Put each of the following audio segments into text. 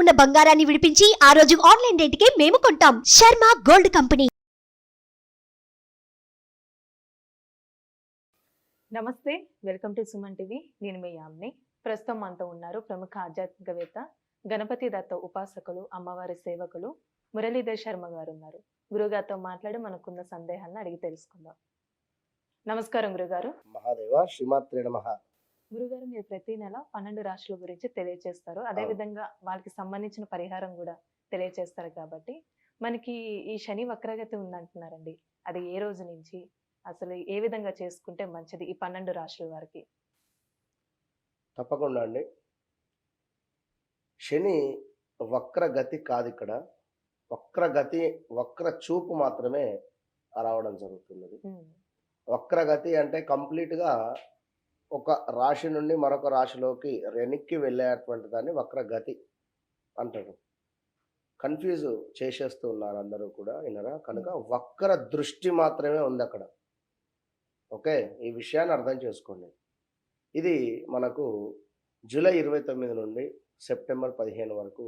ఉన్న బంగారాన్ని విడిపించి ఆ రోజు ఆన్లైన్ రేటుకే మేము కొంటాం. Sharma gold company. నమస్తే, వెల్కమ్ టు సుమన్ టీవీ. నేను మీ యామ్ని. ప్రస్తుతం మనతో ఉన్నారు ప్రముఖ ఆధ్యాత్మికవేత్త, గణపతి దత్త ఉపాసకులు, అమ్మవారి సేవకులు మురళీధర్ శర్మ గారు ఉన్నారు. గురుగారితో మాట్లాడి మనకున్న సందేహాలను అడిగి తెలుసుకుందాం. నమస్కారం గురుగారు. మహాదేవ శ్రీమాత్రే నమః. గురుగారు, మీరు ప్రతి నెల 12 రాశుల గురించి తెలియజేస్తారు. అదే విధంగా వాళ్ళకి సంబంధించిన పరిహారం కూడా తెలియజేస్తారు. కాబట్టి మనకి ఈ శని వక్రగతి ఉందంటున్నారండి, అది ఏ రోజు నుంచి, అసలు ఏ విధంగా చేసుకుంటే మంచిది ఈ 12 రాశుల వారికి? తప్పకుండా అండి. శని వక్రగతి కాదు, ఇక్కడ వక్రగతి, వక్ర చూపు మాత్రమే రావడం జరుగుతున్నది. వక్రగతి అంటే కంప్లీట్గా ఒక రాశి నుండి మరొక రాశిలోకి వెనక్కి వెళ్ళేటువంటి దాన్ని వక్రగతి అంటారు. కన్ఫ్యూజ్ చేసేస్తూ ఉన్నారు అందరూ కూడా, వినరా? కనుక వక్ర దృష్టి మాత్రమే ఉంది అక్కడ. ఓకే, ఈ విషయాన్ని అర్థం చేసుకోండి. ఇది మనకు జూలై 29 నుండి సెప్టెంబర్ 15 వరకు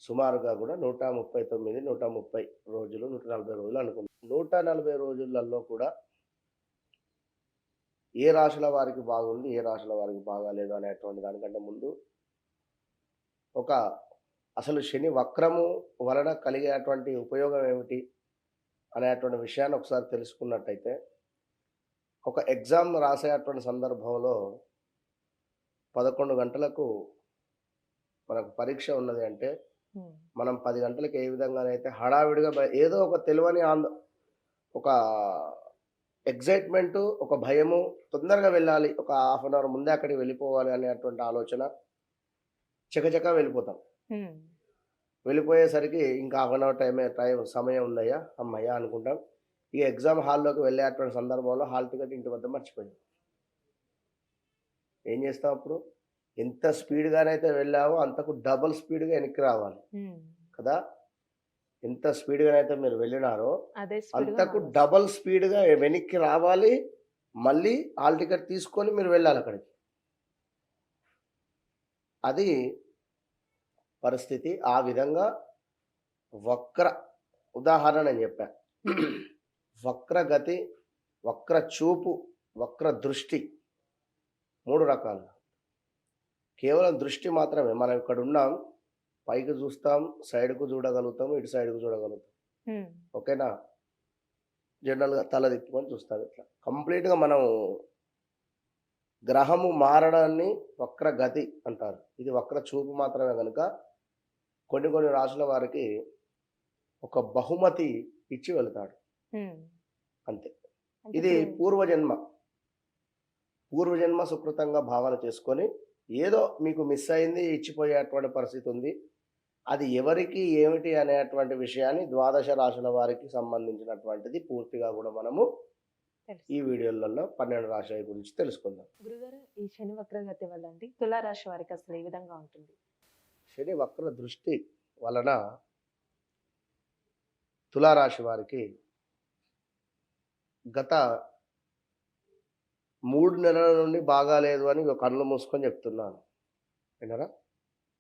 సుమారుగా కూడా 139, 130 రోజులు, 140 రోజులు అనుకుంటాం. 140 రోజులలో కూడా ఏ రాశుల వారికి బాగుంది, ఏ రాశుల వారికి బాగాలేదు అనేటువంటి దానికంటే ముందు అసలు శని వక్రము వలన కలిగేటువంటి ఉపయోగం ఏమిటి అనేటువంటి విషయాన్ని ఒకసారి తెలుసుకున్నట్టయితే, ఒక ఎగ్జామ్ రాసేటువంటి సందర్భంలో 11 గంటలకు మనకు పరీక్ష ఉన్నది అంటే, మనం 10 గంటలకు ఏ విధంగానైతే హడావిడిగా ఏదో ఒక తెలియని ఒక ఎగ్జైట్మెంటు, ఒక భయము, తొందరగా వెళ్ళాలి, ఒక హాఫ్ అన్ అవర్ ముందే అక్కడికి వెళ్ళిపోవాలి అనేటువంటి ఆలోచన, చకచకా వెళ్ళిపోతాం. వెళ్ళిపోయేసరికి ఇంకా హాఫ్ అన్ అవర్ సమయం ఉందయ్యా, అమ్మయ్యా అనుకుంటాం. ఈ ఎగ్జామ్ హాల్లోకి వెళ్ళేటువంటి సందర్భంలో హాల్ టికెట్ ఇంటి వద్ద మర్చిపోయింది. ఏం చేస్తాం అప్పుడు? ఎంత స్పీడ్గానైతే వెళ్ళావో అంతకు డబుల్ స్పీడ్గా వెనక్కి రావాలి కదా. ఎంత స్పీడ్గానైతే మీరు వెళ్ళినారో అంతకు డబుల్ స్పీడ్గా వెనక్కి రావాలి. మళ్ళీ హాల్ టికెట్ తీసుకొని మీరు వెళ్ళాలి అక్కడికి. అది పరిస్థితి. ఆ విధంగా వక్ర ఉదాహరణ నేను చెప్పా. వక్రగతి, వక్ర చూపు, వక్ర దృష్టి 3 రకాలు. కేవలం దృష్టి మాత్రమే. మనం ఇక్కడ ఉన్నాం, పైకి చూస్తాం, సైడ్కు చూడగలుగుతాం, ఇటు సైడ్కు చూడగలుగుతాం. ఓకేనా? జనరల్గా తల తిప్పుకొని చూస్తాం. ఇట్లా కంప్లీట్గా మనం గ్రహము మారడాన్ని వక్రగతి అంటారు. ఇది వక్ర చూపు మాత్రమే. కనుక కొన్ని రాశుల వారికి ఒక బహుమతి ఇచ్చి వెళతాడు అంతే. ఇది పూర్వజన్మ సుకృతంగా భావన చేసుకొని ఏదో మీకు మిస్ అయింది, ఇచ్చిపోయేటువంటి పరిస్థితి ఉంది. అది ఎవరికి ఏమిటి అనేటువంటి విషయాన్ని ద్వాదశ రాశుల వారికి సంబంధించినటువంటిది పూర్తిగా కూడా మనము ఈ వీడియోలలో 12 రాశుల గురించి తెలుసుకుందాం. గురుగారు, ఈ శని వక్రగతి వల్ల అండి తులారాశి వారికి అసలు ఏ విధంగా ఉంటుంది? శని వక్ర దృష్టి వలన తులారాశి వారికి గత 3 నెలల నుండి బాగాలేదు అని కళ్ళు మూసుకొని చెప్తున్నాను, వినరా?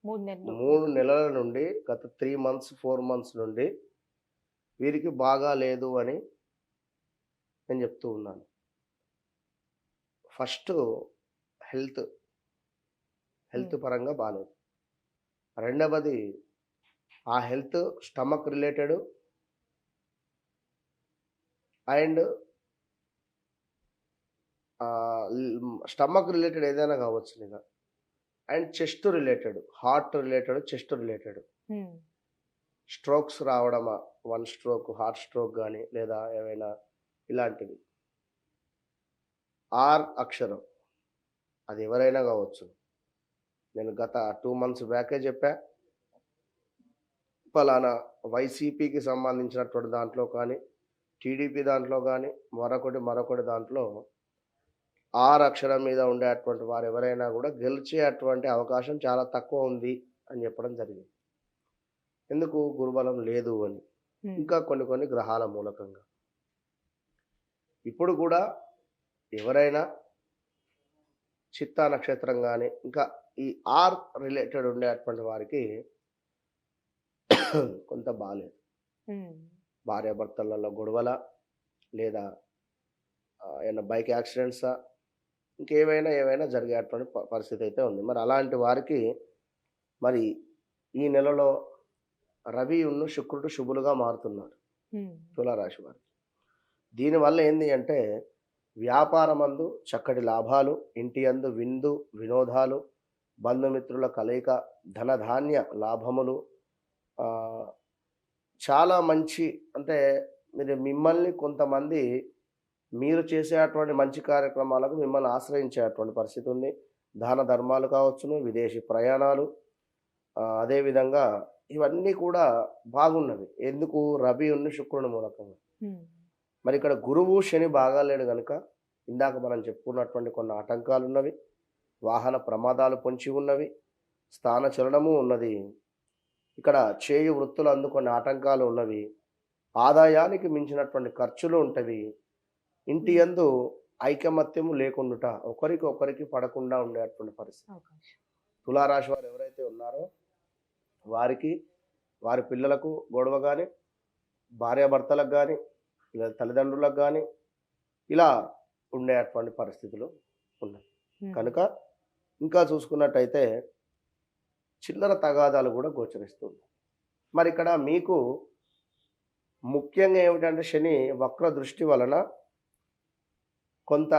3 నెలల నుండి, గత 3 months 4 months నుండి వీరికి బాగాలేదు అని నేను చెప్తూ ఉన్నాను. ఫస్ట్ హెల్త్ పరంగా బాగాలేదు. రెండవది ఆ health stomach related and stomach related ఏదైనా కావచ్చు లేదా, and chest related, heart related, chest related. Strokes రావడమా, 1 stroke, హార్ట్ స్ట్రోక్ కానీ లేదా ఏమైనా ఇలాంటివి. ఆర్ అక్షరం, అది ఎవరైనా కావచ్చు. నేను గత 2 months బ్యాకే చెప్పా, పలానా వైసీపీకి సంబంధించినటువంటి దాంట్లో కానీ, టీడీపీ దాంట్లో కానీ, మరొకటి దాంట్లో ఆర్ అక్షరం మీద ఉండేటువంటి వారు ఎవరైనా కూడా గెలిచేటువంటి అవకాశం చాలా తక్కువ ఉంది అని చెప్పడం జరిగింది. ఎందుకు? గురుబలం లేదు అని, ఇంకా కొన్ని గ్రహాల మూలకంగా. ఇప్పుడు కూడా ఎవరైనా చిత్తా నక్షత్రం కానీ ఇంకా ఈ ఆర్ రిలేటెడ్ ఉండేటువంటి వారికి కొంత బాగాలేదు. ఉమ్, భార్యాభర్తలలో గొడవల, లేదా ఏమైనా బైక్ యాక్సిడెంట్సా, ఏవైనా జరిగేటువంటి పరిస్థితి అయితే ఉంది. మరి అలాంటి వారికి మరి ఈ నెలలో రవి శుక్రుడు శుభులుగా మారుతున్నారు ఉమ్, తులారాశి వారికి. దీనివల్ల ఏంది అంటే వ్యాపారమందు చక్కటి లాభాలు, ఇంటి యందు విందు వినోదాలు, బంధుమిత్రుల కలయిక, ధనధాన్య లాభములు, ఆ, చాలా మంచి, అంటే మిమ్మల్ని కొంతమంది మీరు చేసేటువంటి మంచి కార్యక్రమాలకు మిమ్మల్ని ఆశ్రయించేటువంటి పరిస్థితి ఉంది. దాన ధర్మాలు కావచ్చును, విదేశీ ప్రయాణాలు, అదేవిధంగా ఇవన్నీ కూడా బాగున్నవి. ఎందుకు? రవి శుక్రుని మూలకంగా. ఉమ్, మరి ఇక్కడ గురువు శని బాగాలేడు కనుక ఇందాక మనం చెప్పుకున్నటువంటి కొన్ని ఆటంకాలు ఉన్నవి, వాహన ప్రమాదాలు పొంచి ఉన్నవి, స్థాన చలనము ఉన్నది. ఇక్కడ చేయు వృత్తులు అందుకొని ఆటంకాలు ఉన్నవి, ఆదాయానికి మించినటువంటి ఖర్చులు ఉంటవి, ఇంటి యందు ఐకమత్యము లేకుండుట, ఒకరికి పడకుండా ఉండేటువంటి పరిస్థితి. అవకాశం. తులారాశి వారు ఎవరైతే ఉన్నారో వారికి, వారి పిల్లలకు గొడవ కానీ, భార్యాభర్తలకు కానీ, లేదా తల్లిదండ్రులకు కానీ ఇలా ఉండేటువంటి పరిస్థితులు ఉన్నాయి. ఉమ్, కనుక ఇంకా చూసుకున్నట్టయితే చిల్లర తగాదాలు కూడా గోచరిస్తుంది. మరి ఇక్కడ మీకు ముఖ్యంగా ఏమిటంటే శని వక్ర దృష్టి వలన కొంత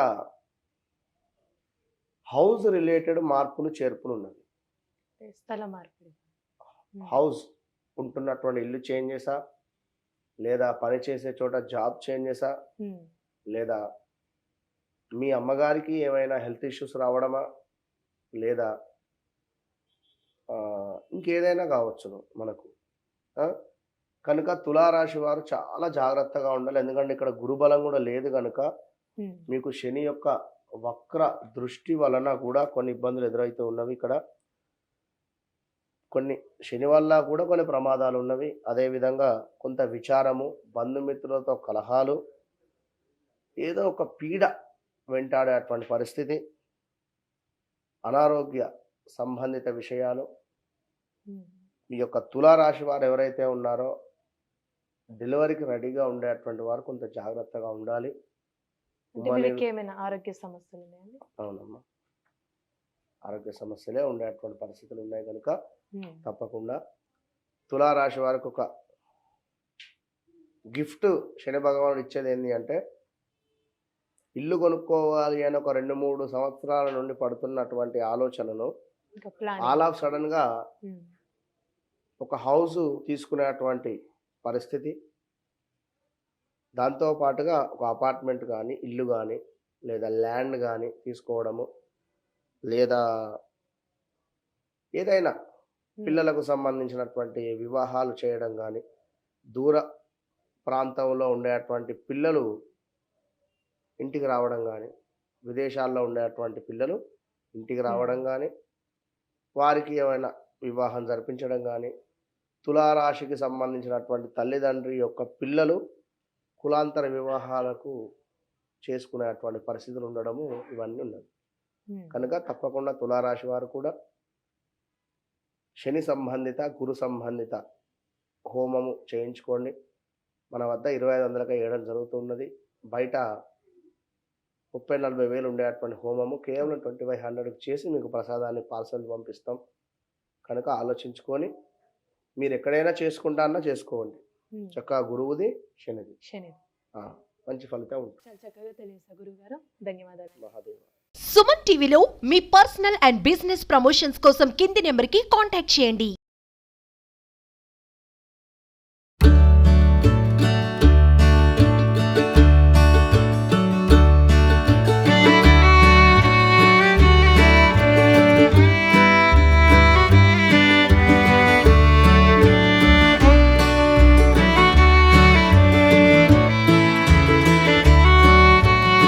హౌస్ రిలేటెడ్ మార్పులు చేర్పులు ఉన్నవి. స్థల మార్పిడి. ఉమ్, హౌస్ ఉంటున్నటువంటి ఇల్లు చేంజ్ చేసా, లేదా పని చేసే చోట జాబ్ చేంజ్ చేసా, ఉమ్, లేదా మీ అమ్మగారికి ఏమైనా హెల్త్ ఇష్యూస్ రావడమా, లేదా ఇంకేదైనా కావచ్చును మనకు. ఆ? కనుక తులారాశి వారు చాలా జాగ్రత్తగా ఉండాలి. ఎందుకంటే ఇక్కడ గురుబలం కూడా లేదు కనుక ఉమ్, మీకు శని యొక్క వక్ర దృష్టి వలన కూడా కొన్ని ఇబ్బందులు ఎదురైతే ఉన్నవి. ఇక్కడ కొన్ని శని వల్ల కూడా కొన్ని ప్రమాదాలు ఉన్నవి. అదేవిధంగా కొంత విచారము, బంధుమిత్రులతో కలహాలు, ఏదో ఒక పీడ వెంటాడేటువంటి పరిస్థితి, అనారోగ్య సంబంధిత విషయాలు. ఉమ్, మీ యొక్క తులారాశి వారు ఎవరైతే ఉన్నారో డెలివరీకి రెడీగా ఉండేటువంటి వారు కొంత జాగ్రత్తగా ఉండాలి. అంటే వీళ్ళకి ఏమైనా ఆరోగ్య సమస్యలు ఉన్నాయండి? అవునమ్మా, ఆరోగ్య సమస్యలే ఉండేటువంటి పరిస్థితులు ఉన్నాయి కనుక ఉమ్, తప్పకుండా తులారాశి వారికి ఒక గిఫ్ట్ శని భగవానుడు ఇచ్చేది ఏంటి అంటే, ఇల్లు కొనుక్కోవాలి అని ఒక 2-3 సంవత్సరాల నుండి పడుతున్నటువంటి ఆలోచనను ఇంకా ప్లాన్. ఆల్ ఆఫ్ సడన్గా ఒక హౌస్ తీసుకునేటువంటి పరిస్థితి, దాంతో పాటుగా ఒక అపార్ట్మెంట్ కానీ, ఇల్లు కానీ, లేదా ల్యాండ్ కానీ తీసుకోవడము, లేదా ఏదైనా పిల్లలకు సంబంధించినటువంటి వివాహాలు చేయడం కానీ, దూర ప్రాంతంలో ఉండేటువంటి పిల్లలు ఇంటికి రావడం కానీ, విదేశాల్లో ఉండేటువంటి పిల్లలు ఇంటికి రావడం కానీ, వారికి ఏమైనా వివాహం జరిపించడం కానీ, తులారాశికి సంబంధించినటువంటి తల్లిదండ్రి యొక్క పిల్లలు కులాంతర వివాహాలకు చేసుకునేటువంటి పరిస్థితులు ఉండడము, ఇవన్నీ ఉన్నది. కనుక తప్పకుండా తులారాశి వారు కూడా శని సంబంధిత, గురు సంబంధిత హోమము చేయించుకోండి. మన వద్ద 2500కి వేయడం జరుగుతున్నది. బయట 30-40 వేలు ఉండేటువంటి హోమము కేవలం 2500కి చేసి మీకు ప్రసాదాన్ని పార్సల్ పంపిస్తాం. కనుక ఆలోచించుకొని మీరు ఎక్కడైనా చేసుకుంటారన్నా చేసుకోండి. చక్కగా గురువుది శనిది శని. మంచి ఫలితం ఉంటుంది. చాలా చక్కగా తెలియజేశారు గురువు గారు. ధన్యవాదాలు. మహాదేవ. సుమన్ టీవీలో మీ పర్సనల్ అండ్ బిజినెస్ ప్రమోషన్స్ కోసం కింది నెంబర్కి కాంటాక్ట్ చేయండి.